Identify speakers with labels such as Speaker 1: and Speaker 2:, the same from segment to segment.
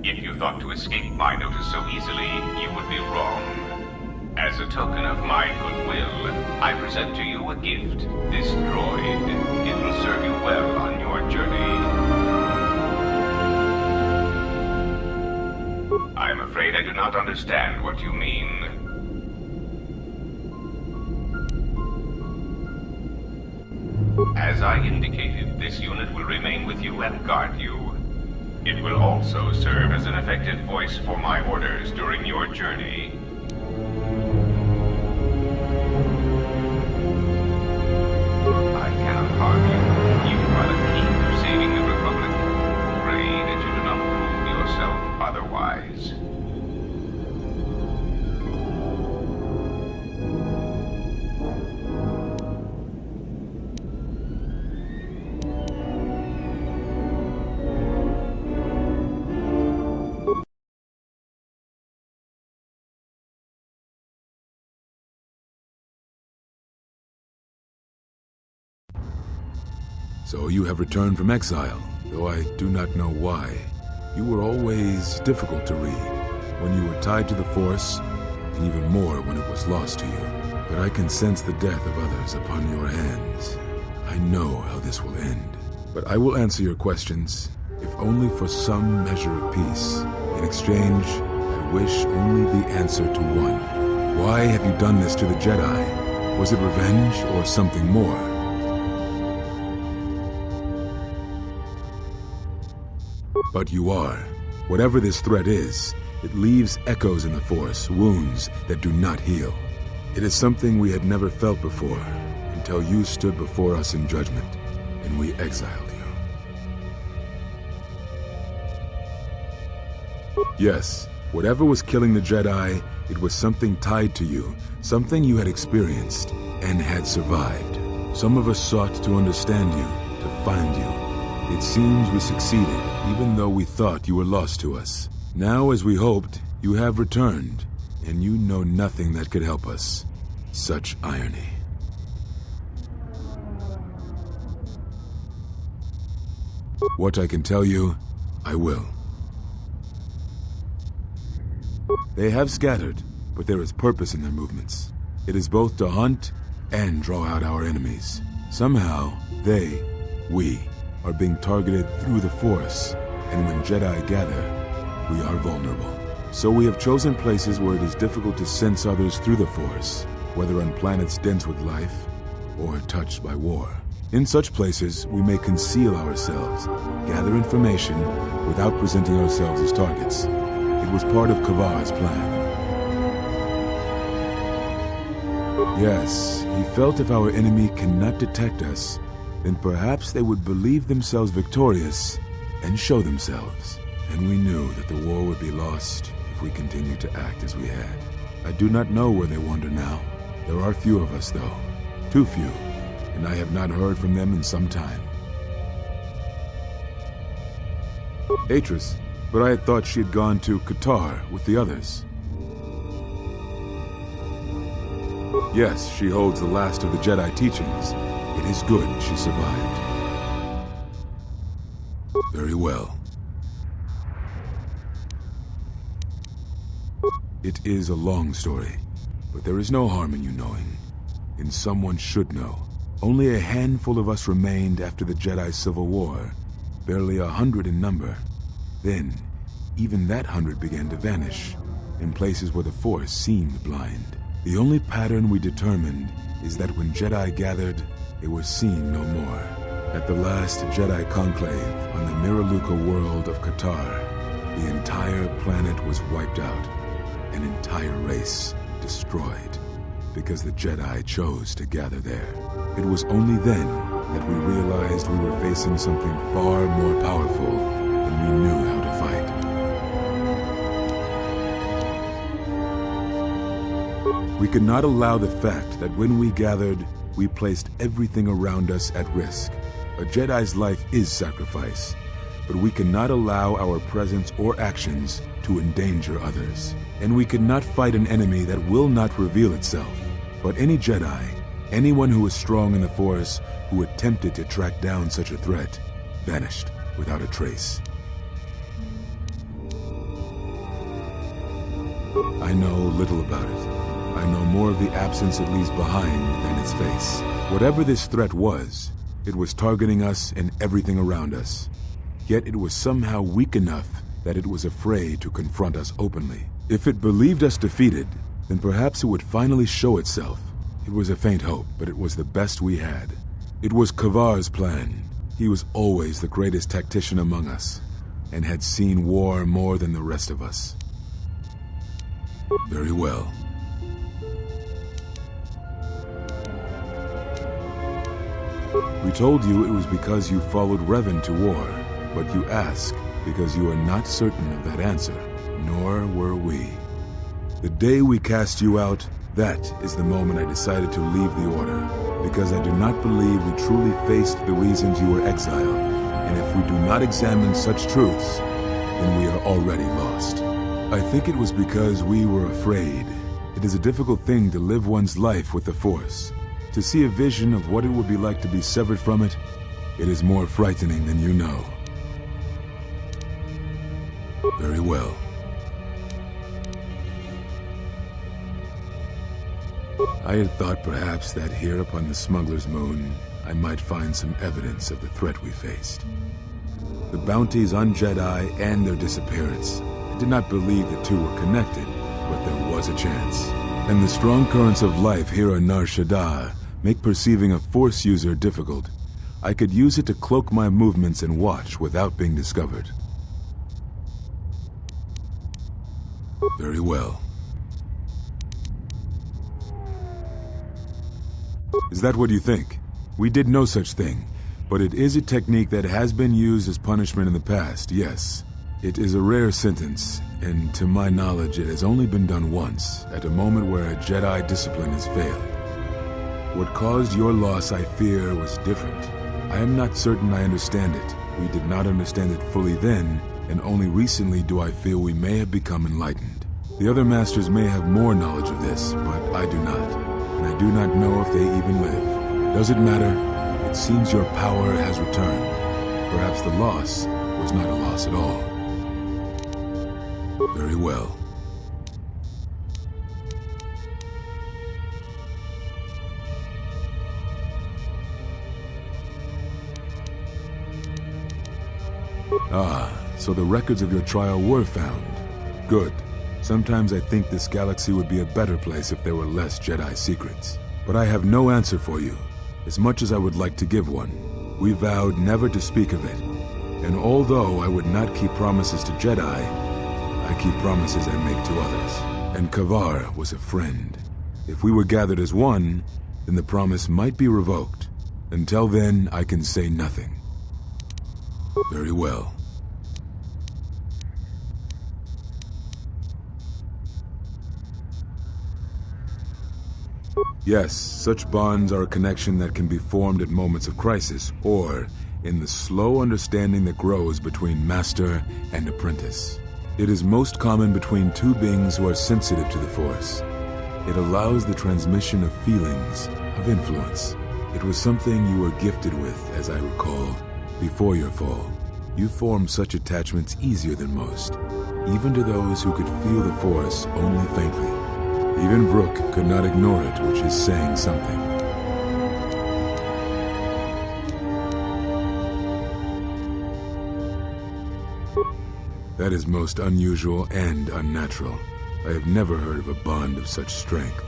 Speaker 1: If you thought to escape my notice so easily, you would be wrong. As a token of my goodwill, I present to you a gift, this droid. It will serve you well on your journey. I'm afraid I do not understand what you mean. As I indicated, this unit will remain with you and guard you. It will also serve as an effective voice for my orders during your journey. I cannot harm you. You are the key to saving the Republic. Pray that you do not prove yourself otherwise.
Speaker 2: So you have returned from exile, though I do not know why. You were always difficult to read, when you were tied to the Force, and even more when it was lost to you. But I can sense the death of others upon your hands. I know how this will end. But I will answer your questions, if only for some measure of peace. In exchange, I wish only the answer to one. Why have you done this to the Jedi? Was it revenge or something more? But you are. Whatever this threat is, it leaves echoes in the Force, wounds that do not heal. It is something we had never felt before, until you stood before us in judgment, and we exiled you. Yes, whatever was killing the Jedi, it was something tied to you, something you had experienced, and had survived. Some of us sought to understand you, to find you. It seems we succeeded, even though we thought you were lost to us. Now, as we hoped, you have returned, and you know nothing that could help us. Such irony. What I can tell you, I will. They have scattered, but there is purpose in their movements. It is both to hunt and draw out our enemies. Somehow, we, are being targeted through the Force, and when Jedi gather, we are vulnerable. So we have chosen places where it is difficult to sense others through the Force, whether on planets dense with life, or touched by war. In such places, we may conceal ourselves, gather information, without presenting ourselves as targets. It was part of Kavar's plan. Yes, he felt if our enemy cannot detect us, then perhaps they would believe themselves victorious and show themselves. And we knew that the war would be lost if we continued to act as we had. I do not know where they wander now. There are few of us, though. Too few, and I have not heard from them in some time. Atris, but I had thought she had gone to KOTOR with the others. Yes, she holds the last of the Jedi teachings. It is good she survived. Very well. It is a long story, but there is no harm in you knowing. And someone should know. Only a handful of us remained after the Jedi Civil War, barely 100 in number. Then, even that 100 began to vanish, in places where the Force seemed blind. The only pattern we determined is that when Jedi gathered, they were seen no more. At the last Jedi conclave on the Miraluka world of KOTOR, the entire planet was wiped out, an entire race destroyed, because the Jedi chose to gather there. It was only then that we realized we were facing something far more powerful than we knew how to fight. We could not allow the fact that when we gathered, we placed everything around us at risk. A Jedi's life is sacrifice, but we cannot allow our presence or actions to endanger others. And we cannot fight an enemy that will not reveal itself. But any Jedi, Anyone who was strong in the Force who attempted to track down such a threat vanished without a trace. I know little about it. I know more of the absence it leaves behind than its face. Whatever this threat was, it was targeting us and everything around us. Yet it was somehow weak enough that it was afraid to confront us openly. If it believed us defeated, then perhaps it would finally show itself. It was a faint hope, but it was the best we had. It was KOTOR's plan. He was always the greatest tactician among us, and had seen war more than the rest of us. Very well. We told you it was because you followed Revan to war, but you ask because you are not certain of that answer, nor were we. The day we cast you out, that is the moment I decided to leave the Order, because I do not believe we truly faced the reasons you were exiled, and if we do not examine such truths, then we are already lost. I think it was because we were afraid. It is a difficult thing to live one's life with the Force. To see a vision of what it would be like to be severed from it, it is more frightening than you know. Very well. I had thought perhaps that here upon the Smuggler's Moon, I might find some evidence of the threat we faced. The bounties on Jedi and their disappearance. I did not believe the two were connected, but there was a chance. And the strong currents of life here on Nar Shaddaa make perceiving a Force user difficult. I could use it to cloak my movements and watch without being discovered. Very well. Is that what you think? We did no such thing, but it is a technique that has been used as punishment in the past, yes. It is a rare sentence, and to my knowledge it has only been done once, at a moment where a Jedi discipline has failed. What caused your loss, I fear, was different. I am not certain I understand it. We did not understand it fully then, and only recently do I feel we may have become enlightened. The other masters may have more knowledge of this, but I do not. And I do not know if they even live. Does it matter? It seems your power has returned. Perhaps the loss was not a loss at all. Very well. Ah, so the records of your trial were found. Good. Sometimes I think this galaxy would be a better place if there were less Jedi secrets. But I have no answer for you, as much as I would like to give one. We vowed never to speak of it. And although I would not keep promises to Jedi, I keep promises I make to others. And KOTOR was a friend. If we were gathered as one, then the promise might be revoked. Until then, I can say nothing. Very well. Yes, such bonds are a connection that can be formed at moments of crisis, or in the slow understanding that grows between master and apprentice. It is most common between two beings who are sensitive to the Force. It allows the transmission of feelings, of influence. It was something you were gifted with, as I recall, before your fall. You formed such attachments easier than most, even to those who could feel the Force only faintly. Even Brooke could not ignore it, which is saying something. That is most unusual and unnatural. I have never heard of a bond of such strength.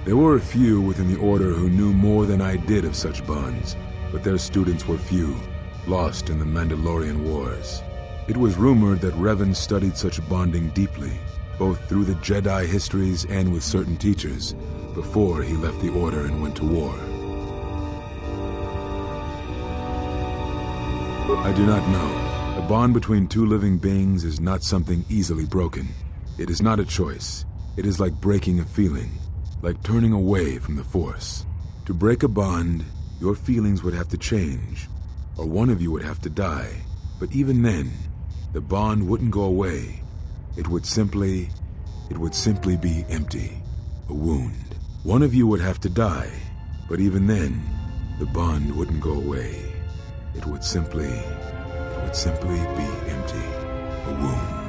Speaker 2: There were a few within the Order who knew more than I did of such bonds, but their students were few, lost in the Mandalorian Wars. It was rumored that Revan studied such bonding deeply, both through the Jedi histories and with certain teachers, before he left the Order and went to war. I do not know. A bond between two living beings is not something easily broken. It is not a choice. It is like breaking a feeling, like turning away from the Force. To break a bond, your feelings would have to change, or one of you would have to die. But even then, the bond wouldn't go away. It would simply be empty, a wound. One of you would have to die, but even then, the bond wouldn't go away. It would simply be empty, a wound.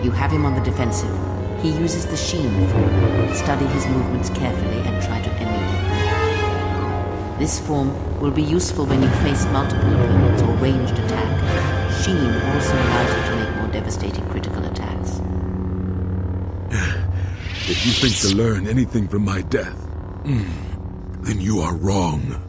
Speaker 3: You have him on the defensive. He uses the Sheen form. Study his movements carefully and try to emulate them. This form will be useful when you face multiple opponents or ranged attack. Sheen also allows you to make more devastating critical attacks.
Speaker 2: If you think to learn anything from my death, then you are wrong.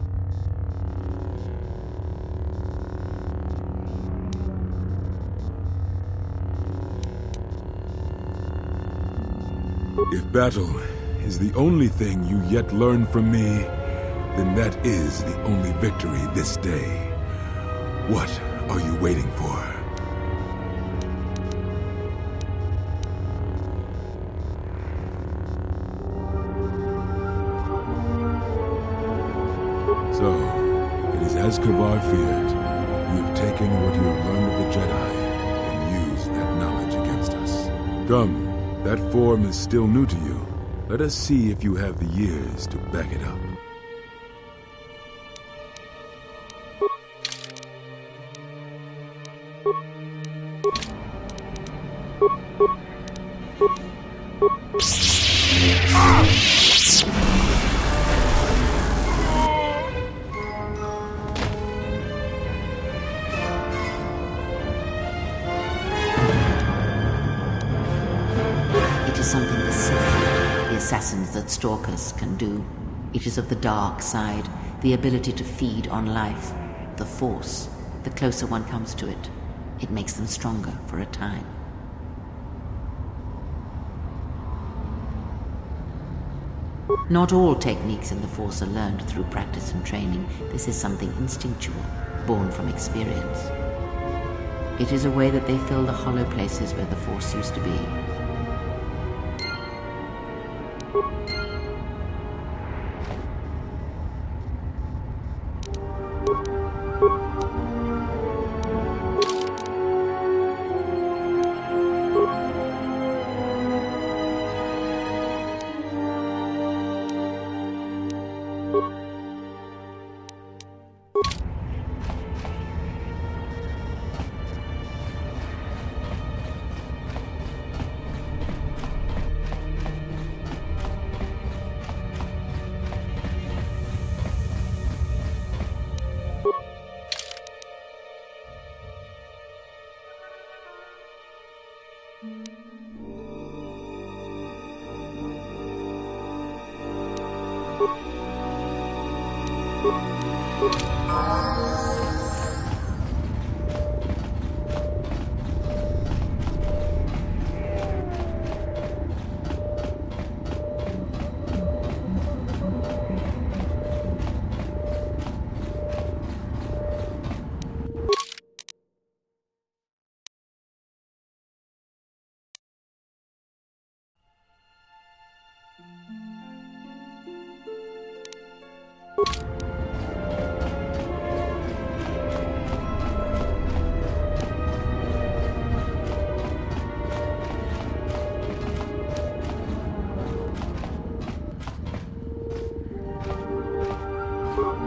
Speaker 2: If battle is the only thing you yet learn from me, then that is the only victory this day. What are you waiting for? So, it is as Kavar feared. You have taken what you have learned of the Jedi and used that knowledge against us. Come. That form is still new to you. Let us see if you have the years to back it up.
Speaker 3: Something the Sith, the assassins that stalk us, can do. It is of the dark side, the ability to feed on life, the Force. The closer one comes to it, it makes them stronger for a time. Not all techniques in the Force are learned through practice and training. This is something instinctual, born from experience. It is a way that they fill the hollow places where the Force used to be.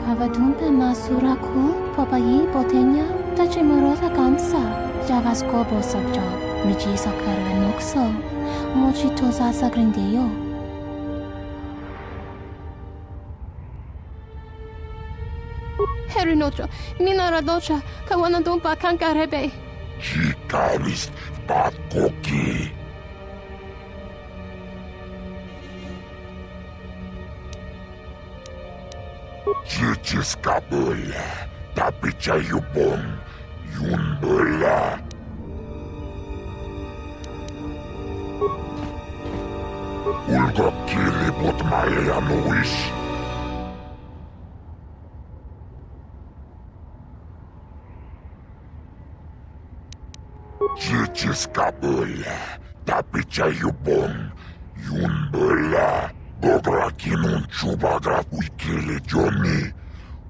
Speaker 4: Kavadumpe masuraku papayi potenya tachimurota kamsa javaskobo sabjo miji sokarve nokso mochito zasagrindeyo. herinocho, minaradocha, kawanadumpa kankarebe.
Speaker 5: Chikarist patkoki. Chichiskabula, tapichayubong, yunbula. Ulgo kiripot maleanuis. Chichiskabula, tapichayubong, yunbula. Bobrakinun chubagra wikele Johnny.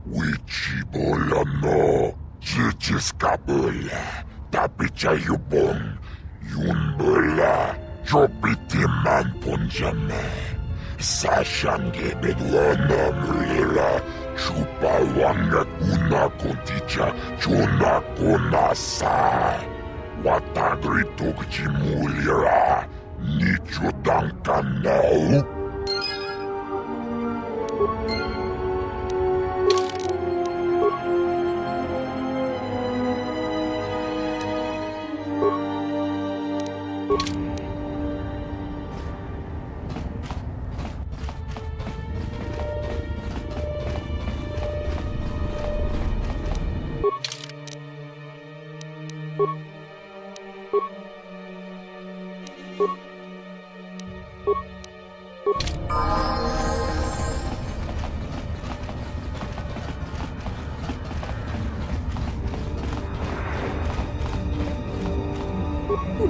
Speaker 5: Wichibola no. Chichiskabula, tapichayubong, yunbula. Chopiti man ponjame. Sashange bedwana mlela. Chupa wanga kuna konticha. Chona konasa. Watagri tokjimulira. Nicho dankanau.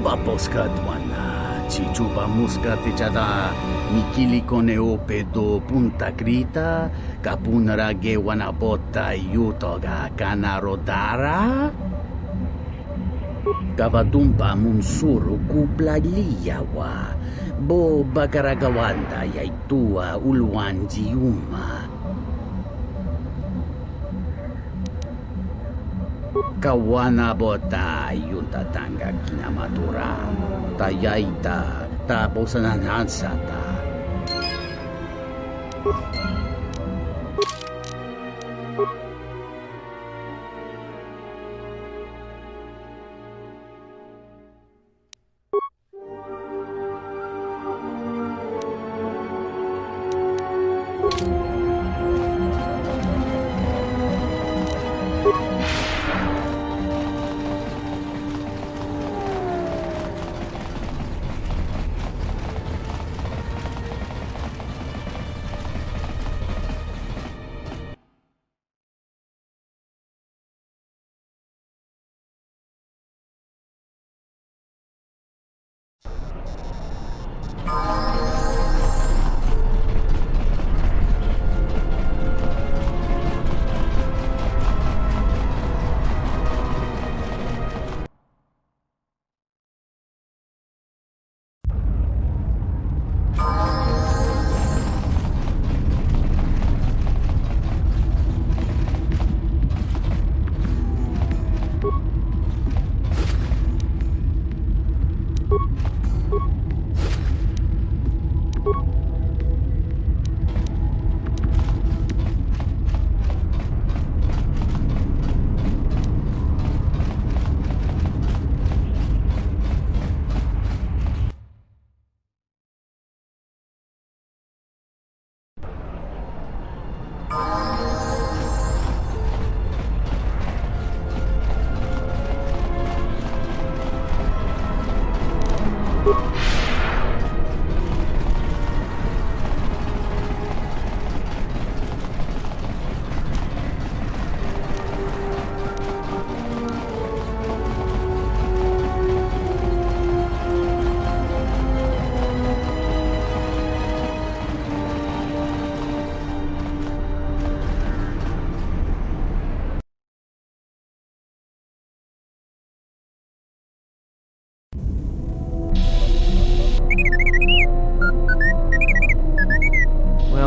Speaker 6: Baposkatwana, chichupa muskatichada, mikili koneo pedo punta krita, kapunara gewana bota yutoga kanarodara. Kavadumpa munsuru kuplaliyawa, bo bakaragawanda yaitua ulwanjiuma. Kawana bota yunta tanga kinamatura, tayaita taposananansata.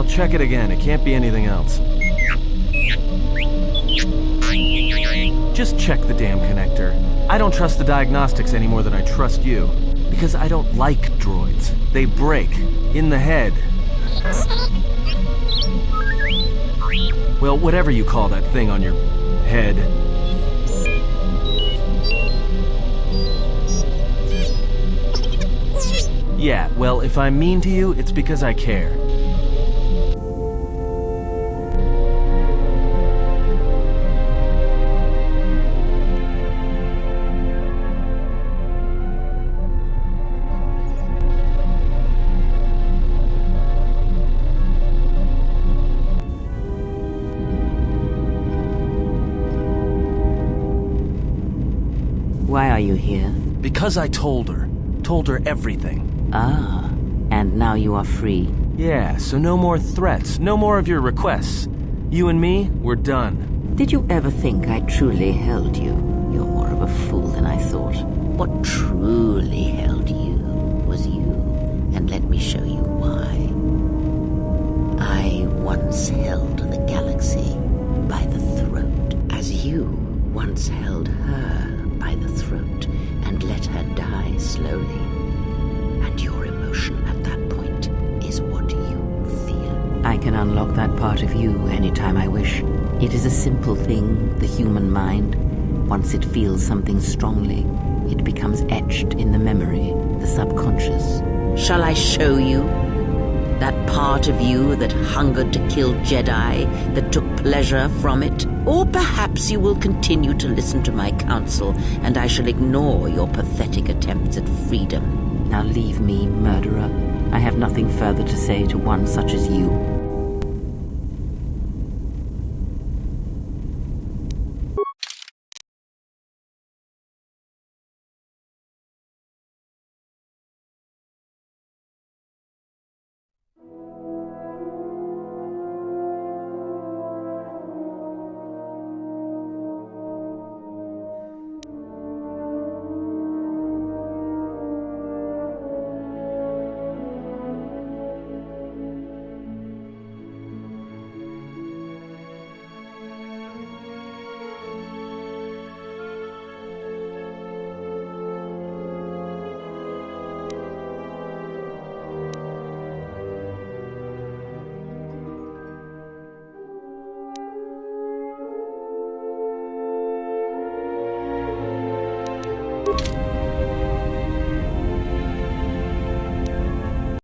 Speaker 7: Check it again. It can't be anything else. Just check the damn connector. I don't trust the diagnostics any more than I trust you. Because I don't like droids. They break. In the head. Well, whatever you call that thing on your head. Yeah, well, if I'm mean to you, it's because I care.
Speaker 3: Why are you here?
Speaker 7: Because I told her. Told her everything.
Speaker 3: Ah, and now you are free.
Speaker 7: Yeah, so no more threats, no more of your requests. You and me, we're done.
Speaker 3: Did you ever think I truly held you? You're more of a fool than I thought. What truly held you was you, and let me show you why. I once held the galaxy by the throat, as you once held her by the throat and let her die slowly. And your emotion at that point is what you fear. I can unlock that part of you anytime I wish. It is a simple thing, the human mind. Once it feels something strongly, it becomes etched in the memory, the subconscious. Shall I show you? That part of you that hungered to kill Jedi, that took pleasure from it? Or perhaps you will continue to listen to my counsel, and I shall ignore your pathetic attempts at freedom. Now leave me, murderer. I have nothing further to say to one such as you.